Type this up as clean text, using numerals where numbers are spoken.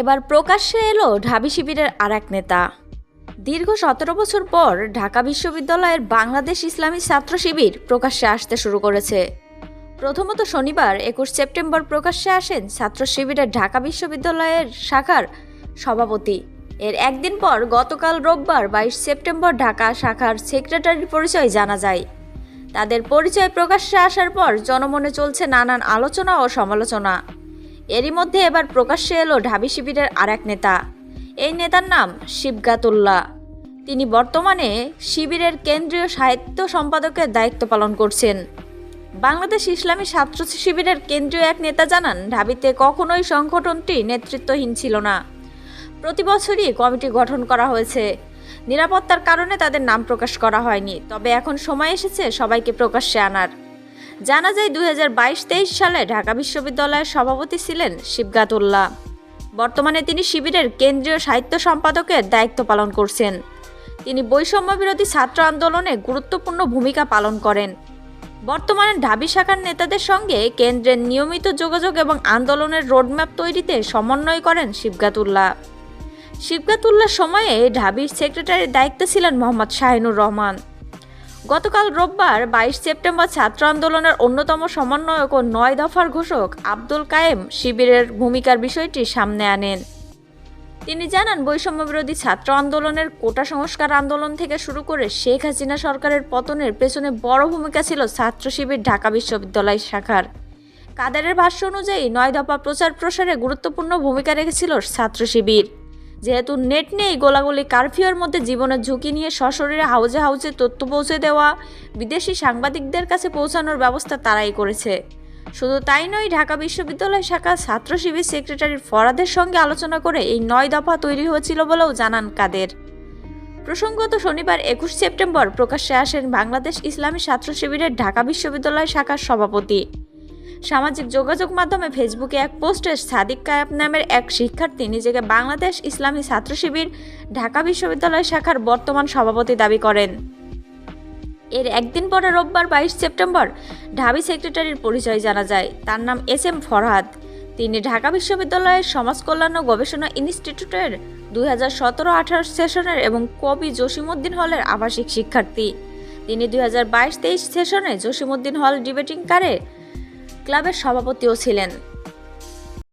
এবার প্রকাশ্যে এলো ঢাবি শিবিরের আর এক নেতা। দীর্ঘ ১৭ বছর পর ঢাকা বিশ্ববিদ্যালয়ের বাংলাদেশ ইসলামী ছাত্র শিবির প্রকাশ্যে আসতে শুরু করেছে। প্রথমত শনিবার ২১ সেপ্টেম্বর প্রকাশ্যে আসেন ছাত্র শিবিরের ঢাকা বিশ্ববিদ্যালয়ের শাখার সভাপতি। এর একদিন পর গতকাল রোববার ২২ সেপ্টেম্বর ঢাকা শাখার সেক্রেটারির পরিচয় জানা যায়। তাদের পরিচয় প্রকাশ্যে আসার পর জনমনে চলছে নানান আলোচনা ও সমালোচনা। এরই মধ্যে এবার প্রকাশ্যে এলো ঢাবি শিবিরের আর এক নেতা। এই নেতার নাম শিবগাতুল্লাহ। তিনি বর্তমানে শিবিরের কেন্দ্রীয় সাহিত্য সম্পাদকের দায়িত্ব পালন করছেন। বাংলাদেশ ইসলামী ছাত্র শিবিরের কেন্দ্রীয় এক নেতা জানান, ঢাবিতে কখনোই সংগঠনটি নেতৃত্বহীন ছিল না। প্রতি বছরই কমিটি গঠন করা হয়েছে। নিরাপত্তার কারণে তাদের নাম প্রকাশ করা হয়নি, তবে এখন সময় এসেছে সবাইকে প্রকাশ্যে আনার। জানা যায় ২০২২-২৩ সালে ঢাকা বিশ্ববিদ্যালয়ের সভাপতি ছিলেন শিবগাতুল্লাহ। বর্তমানে তিনি শিবিরের কেন্দ্রীয় সাহিত্য সম্পাদকের দায়িত্ব পালন করছেন। তিনি বৈষম্য বিরোধী ছাত্র আন্দোলনে গুরুত্বপূর্ণ ভূমিকা পালন করেন। বর্তমানে ঢাবি শাখার নেতাদের সঙ্গে কেন্দ্রের নিয়মিত যোগাযোগ এবং আন্দোলনের রোডম্যাপ তৈরিতে সমন্বয় করেন শিবগাতুল্লাহ। শিবগাতুল্লাহর সময়ে ঢাবির সেক্রেটারির দায়িত্বে ছিলেন মোহাম্মদ শাহিনুর রহমান। গতকাল রোববার ২২ সেপ্টেম্বর ছাত্র আন্দোলনের অন্যতম সমন্বয়ক ও ৯ দফার ঘোষক আব্দুল কায়েম শিবিরের ভূমিকার বিষয়টি সামনে আনেন। তিনি জানান, বৈষম্য বিরোধী ছাত্র আন্দোলনের কোটা সংস্কার আন্দোলন থেকে শুরু করে শেখ হাসিনা সরকারের পতনের পেছনে বড় ভূমিকা ছিল ছাত্র শিবির ঢাকা বিশ্ববিদ্যালয় শাখার। কাদেরের ভাষ্য অনুযায়ী ৯ দফা প্রচার প্রসারে গুরুত্বপূর্ণ ভূমিকা রেখেছিল ছাত্র শিবির। যেহেতু নেট নেই, গোলাগুলি কারফিউর মধ্যে জীবনের ঝুঁকি নিয়ে সশরীরে হাউজে হাউজে তথ্য পৌঁছে দেওয়া, বিদেশি সাংবাদিকদের কাছে পৌঁছানোর ব্যবস্থা তারাই করেছে। শুধু তাই নয়, ঢাকা বিশ্ববিদ্যালয় শাখা ছাত্র শিবির সেক্রেটারি ফরাদের সঙ্গে আলোচনা করে এই ৯ দফা তৈরি হয়েছিল বলেও জানান কাদের। প্রসঙ্গত শনিবার ২১ সেপ্টেম্বর প্রকাশ্যে আসেন বাংলাদেশ ইসলামী ছাত্র শিবিরের ঢাকা বিশ্ববিদ্যালয় শাখার সভাপতি। সামাজিক যোগাযোগ মাধ্যমে ফেসবুকে এক পোস্টে সাদিক কায়েব নামের এক শিক্ষার্থী নিজেকে বাংলাদেশ ইসলামী ছাত্র শিবির ঢাকা বিশ্ববিদ্যালয় শাখার বর্তমান সভাপতি দাবি করেন। এর একদিন পরে রোববার ২২ সেপ্টেম্বর ঢাবি সেক্রেটারির পরিচয় জানা যায়। তার নাম এস.এম. ফরহাদ। তিনি ঢাকা বিশ্ববিদ্যালয়ের সমাজ কল্যাণ ও গবেষণা ইনস্টিটিউটের ২০১৭-১৮ সেশনের এবং কবি জসিমউদ্দিন হলের আবাসিক শিক্ষার্থী। তিনি ২০২২-২৩ সেশনে জসিমউদ্দিন হল ডিবেটিং ক্লাবের সভাপতিও ছিলেন।